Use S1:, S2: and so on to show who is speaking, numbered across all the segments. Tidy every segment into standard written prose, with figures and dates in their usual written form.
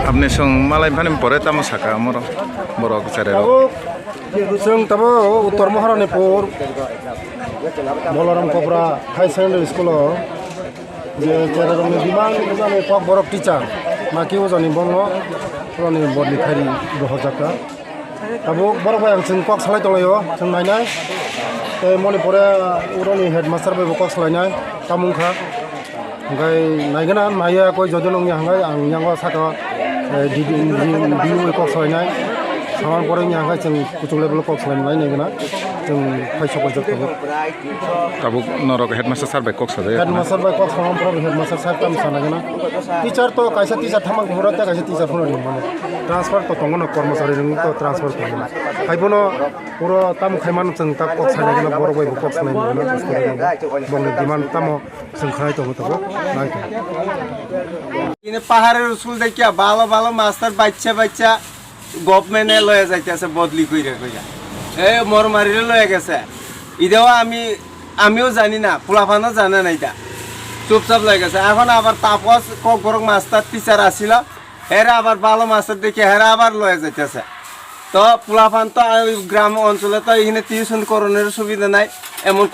S1: Abne song malay panim pore tamo saka moro borok cari
S2: Sung tabo Uttar Maharanipur Bolaram Kopra High Secondary School je cererong biman jane pok borok teacher maki ojani bongno roni bodli khari dohojaka tabo borok bayang sung kok salai tolayo sung nainai te moni pore uroni headmaster bai kok salainai tamungkha ngai naigana maya koi jodolong nya ngai ang nyangwa saka di kok salainai saman pore nya ngai sung kutung level kok salainai naigana sung paisa pajak
S1: tabuk norok headmaster sar bai kok sadaya
S2: headmaster bai kok saman pore headmaster sar tam sanagana teacher to kaisa teacher thamang murata kaisa teacher phone mane transfer to tongono kormachari ning to transfer tongono haibono puro tam khaiman sung tak kok sanagana boro bai kok sanagana bongni diman tamo sung khai to to nai to
S3: ইনে পাহাড়ের school দেখিয়া ভালো ভালো master বাচ্চা বাচ্চা গভর্নমেন্টে লয়ে যাইতেছে বদলি কইরা কইরা এই মর মারিরে লয়ে গেছে ইদেও আমিও জানি না পোলাপানও জানে না এটা চুপচাপ লয়ে গেছে এখন আবার তাপস ককবরক মাস্টার টিচার আসিল এরা আবার ভালো মাস্টার দেখে এরা আবার লয়ে যাইতেছে তো পোলাপান তো গ্রাম অঞ্চলে তো এখানে টিউশন করণের সুবিধা নাই এমন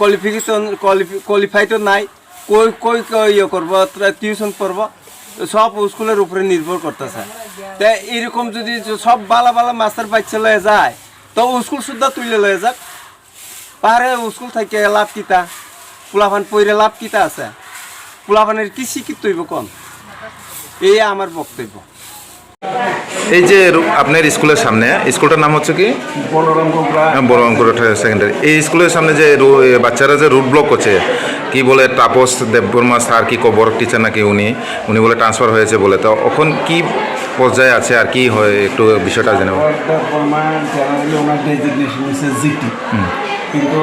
S3: কোয়ালিফাইড নাই কই কই ইয়ে করবো টিউশন পড়বো সব স্কুলের উপরে নির্ভর করতেছে তো এরকম যদি সব ভালো ভালো মাস্টার বাচ্চা লয়ে যায় তো স্কুল সুদ্ধা তুলে লয়ে যাক পাহাড়ে স্কুল থেকে লাভ কিতা পোলাপান পইরে লাভ কিতা আছে পোলাপানের কি শিক্ষিত হইব কম এই আমার বক্তব্য
S1: এই যে আপনার স্কুলের সামনে স্কুলটার নাম হচ্ছে কি
S2: বলরাম
S1: কোপরা সেকেন্ডারি এই স্কুলের সামনে যে বাচ্চারা যে রুট ব্লক করছে কি বলে তাপস দেববর্মা স্যার কি বড় টিচার নাকি উনি বলে ট্রান্সফার হয়েছে বলে তো এখন কি পর্যায়ে আছে আর কি হয় একটু বিষয়টা জানাবো
S4: ওনার ডেজিগনেশন হচ্ছে জিটি কিন্তু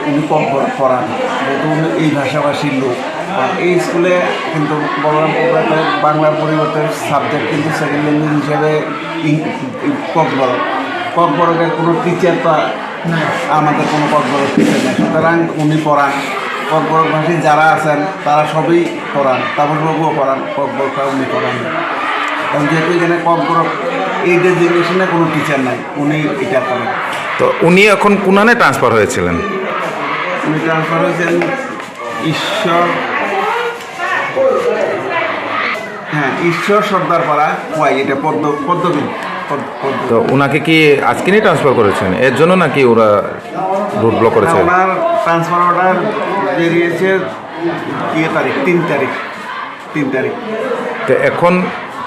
S4: উনি কম পড়ান যেহেতু উনি এই ভাষাভাষীর লোক আর এই স্কুলে কিন্তু বলরাম কোপরাতে বাংলার পরিবর্তে সাবজেক্ট কিন্তু সেকেন্ড ল্যাঙ্গুয়েজ হিসেবে ককবরকের কোনো টিচার তো আমাদের কোনো ককবরক টিচার নেই সুতরাং উনি পড়ান ককবরক ভাষী যারা আছেন তারা সবই পড়ান তাপসবাবুও পড়ান ককবরকটা উনি পড়ান কারণ যেহেতু এখানে ককবরক এই ডেজিগনেশনে কোনো টিচার নাই উনি এটা করেন
S1: তো উনি এখন কোনানে ট্রান্সফার হয়েছিলেন
S4: উনি ট্রান্সফার হয়েছেন ঈশ্বর সর্দার পাড়া ওয়াই এটা পদ্মবিদ
S1: তো ওনাকে কি আজকে নিয়ে ট্রান্সফার করেছেন এর জন্য নাকি ওরা রুট ব্লক করেছে
S4: ওনার ট্রান্সফার অর্ডার বেরিয়েছে 3 তারিখ
S1: তো এখন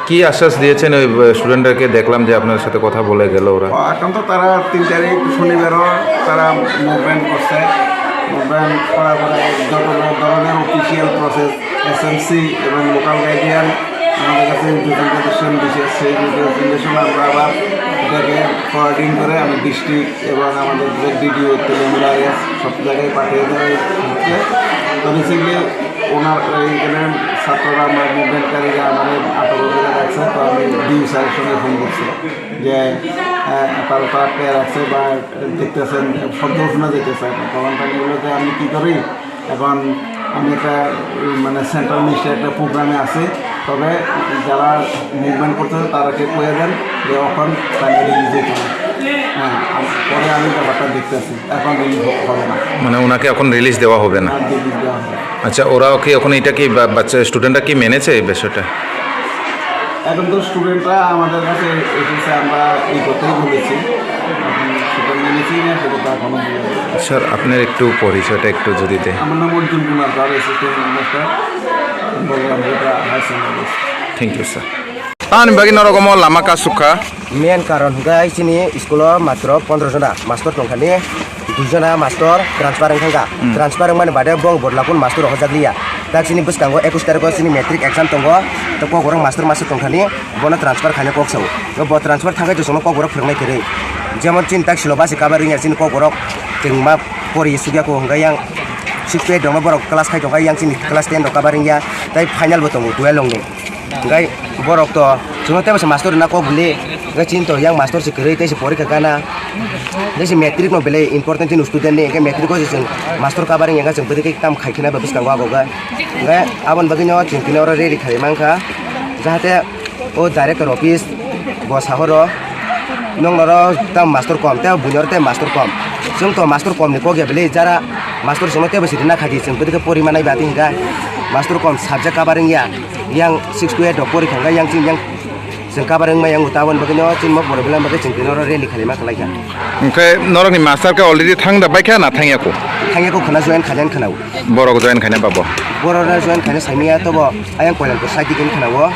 S1: কি আশ্বাস দিয়েছেন ওই স্টুডেন্টদেরকে দেখলাম যে আপনার সাথে কথা বলে গেল ওরা
S4: এখন তো তারা 3 তারিখ শনিবারও তারা মুভমেন্ট করছে মুভমেন্ট করার পরে যত ধরনের অফিসিয়াল প্রসেস এসএমসি এবং লোকাল গাইডিয়ান আমাদের কাছে রিপ্রেজেন্টেশন দিচ্ছে সেই রিপ্রেজেন্টেশন আমরা আবার এটাকে ফরওয়ার্ডিং করে আমি ডিস্ট্রিক্ট এবং আমাদের যে ডিডিও তেলেঙ্গানা সব জায়গায় পাঠিয়ে দেওয়া হচ্ছে তো রিসেন্টলি ওনার এইখানে ছাত্ররা আমরা মুভমেন্টকারীরা আমাদের আটক করে রাখছে তো আমি ডিউ স্যারের সঙ্গে ফোন করছি যে তারা পেয়ে রাখছে বা দেখতেছেন শব্দ শোনা যেতেছে তখন এগুলোতে আমি কী করি এখন আমি একটা মানে সেন্ট্রাল মিনিস্ট্রি একটা প্রোগ্রামে আছি তবে যারা মুভমেন্ট করতেছে তারাকে কয়ে দেন যে এখন তাকে রিলিজ দিতে হবে পরে আমি ব্যাপারটা দেখতেছি এখন রিলিজ হবে না
S1: মানে ওনাকে এখন রিলিজ দেওয়া হবে না
S4: রিলিজ দেওয়া হবে
S1: আচ্ছা ওরাও কি এখন এটা কি বাচ্চা স্টুডেন্টরা কি মেনেছে এই বিষয়টা
S4: এখন তো স্টুডেন্টরা আমাদের কাছে এসেছে আমরা এই কথাই বলেছি সেটা মেনেছি না সেটা তো এখনো
S1: স্যার আপনার একটু পরিচয়টা একটু যদি দেন
S4: আমার নাম Arjun Kumar Kar assistant master Balram Kopra high secondary
S1: thank you sir পানি বাকি নরকম লামা কাজ সুখা
S5: মেন কারণ হংকা চিনি স্কুলাव মাত্র 15 जना मास्टर दंखानि 2 जना मास्टर ट्रान्सफार हंगा ट्रान्सफार माने बादे बंग बदलाकुन master हजाकलिया tak sini boskango 21 tarik sini metric exam tonggo to kok orang master tongkhani bono transfer khane kok sau to bo transfer thangai to sono kok borok phirnai kere jemon chin tak silobasi kabari ngar sini kok borok tingma pori sugya ko hangga yang 6 dong borok kelas khai tongkai yang sini kelas 10 dong kabari ya tai final botongo 12 long ni ngai borok to sono te master na ko bule ngai chin to yang master se kere tai se pori kagana Nasi metrik no beli important ini student ni, kan metrik ko sih master kabaring yang kan sih beri kita khai kena babus kangwa goga, nggak awan baginya cing kena orang ready khai mangka, jahatnya oh director office bos sahoro, nong loro tam master kom, teh bunyor teh master kom, sung to master kom ni ko gak beli jara master semua teh bersih dina khai sih beri ke pori mana ibadah enggak, master kom subjek kabaring ya, yang 6 to 8 dok pori kangga yang cing yang Sengkabareng yang utawan baginya cin mau boleh bilang bagai cingkring orang reli kali mak lagi.
S1: Oke, norok ni master ke already thang dah baik kan? Thang ya ko?
S5: Thang ya ko kena join kajian kena.
S1: Borok join kanya babo.
S5: Borok join kanya saya tu bo, ayang koilan ko side kan kena wo.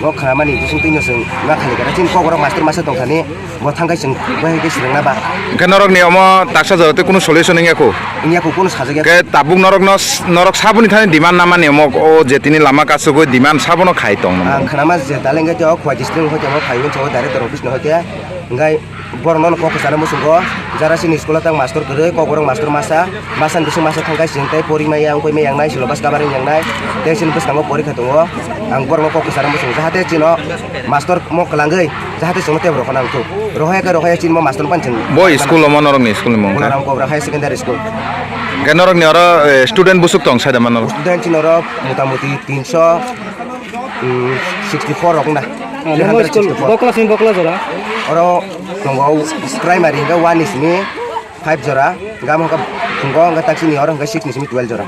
S5: Wo kena mani tu sungting nyusung nggak kali kena cin kok orang master tong kani, wo thang kai cing bagai ke sireng naba.
S1: Oke, norok ni omo taksa jauh tu kuno solution ni aku.
S5: Ini aku pun saja.
S1: Oke, tabung norok sabun ni thani demand nama ni omo oh jetini lama kasu ko demand sabun khai tong.
S5: Kena mas jetaleng ke jauh kuat istri ko jauh khai jauh dari terofis no hotia, ngai bornon kok kesana musuh ko, jara sini sekolah tang master kere kok orang master masan besok masa thangkai sintai pori mayang koi mayang nai silobas kabaring yang nai, teh sini bus kamu pori katungo, ang bornon kok kesana musuh, jahatnya cino master mau kelanggai, jahatnya semua teh berokon angku, rohaya cino mau master pancing.
S1: Boy school omo norok ni school mo.
S5: Orang kau berahaya secondary school.
S1: Oke, norok ni orang student busuk tong saya daman norok.
S5: Student cino orang muta-muti 364 orang dah.
S6: Namo school boklas jora.
S5: Orang tunggu primary enggak 1 is ni 5 jora, enggak mau ke tunggu enggak taksi ni orang enggak 6 ni 12 jora.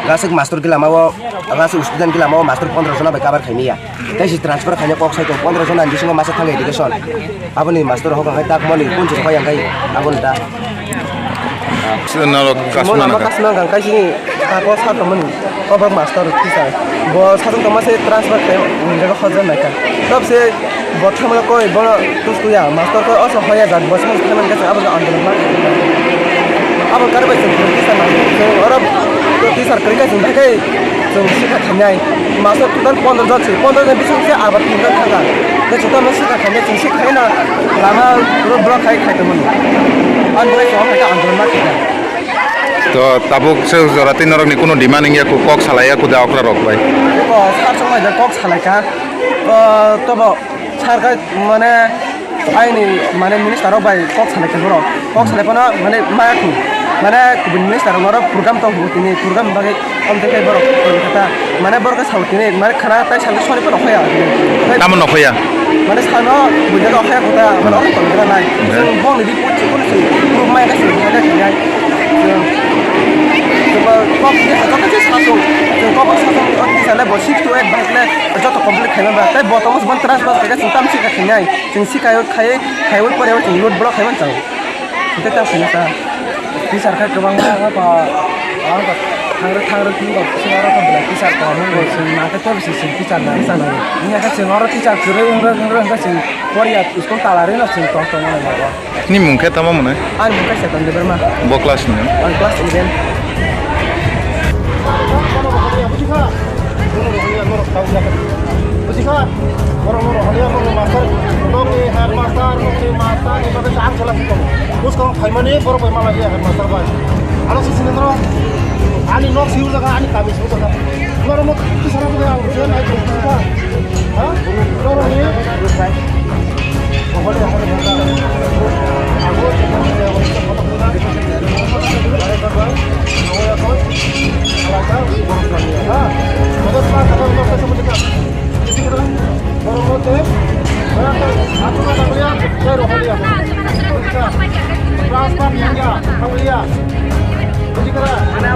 S5: Enggak sek master gila mau, enggak sek student gila mau master 15 zona berkabar kami ya. Tapi transfer hanya kok saya 15 zona di semua masa tangga education. Apa ni master hok enggak tak mau ni pun jadi yang kai, aku dah.
S1: Norok kasman
S6: Nama kasman kan kai sini aku satu temen, apa master kita. Bos satu teman saya transfer ke menjaga khazan mereka. Tapi saya buat kami koi bola terus tu ya master koi asal hoya dan bos mesti kami kasi apa nak andal mak. Apa kerja sih kita nak. Orang kita kerja sih mereka sih sikat hanya master tu dan 15 jam bisa saya abat tinggal tangga. Jadi kita mesti kerja sih sikat na lama blok kai teman. Andal semua mereka andal mak kita.
S1: To tabuk sejorati norok ni kuno demand ingia ku kok salaya ku dah okra rok bai.
S6: Kok sekarang aja kok salahkan. To bo sarkar mana ini mana minister bai kok salahkan bro. Kok salahkan mana mayaku. Mana minister orang program tahu ini program bagi om dekai bro. Kata mana bro ke saut ini mana karena tai sampai sore pun oke ya.
S1: Namun nok ya.
S6: Mana sekarang bukan oke kata mana orang pun kena naik. Bong di pun sih. Rumah yang kasih ada kena. Kok sih satu, kok satu orang sana buat 6 to 8 bahkan jatuh komplit kayaknya bah, tapi buat orang sebentar transfer mereka sintam sih kayaknya, sih kayak pada orang load block kayaknya tahu, itu tak ternyata di sarkar kebangan apa thang tinggal seorang pembeli kisah kamu nggak sih, nanti tuh bisa sih kisah dari sana, ini akan seorang kisah kira enggak sih, Korea sekolah talarin lah sih tonton mana.
S1: Ini mungkin tamu mana?
S6: Mungkin saya tanda bermah.
S1: Boklas ni.
S6: Kelas ini.
S2: Mana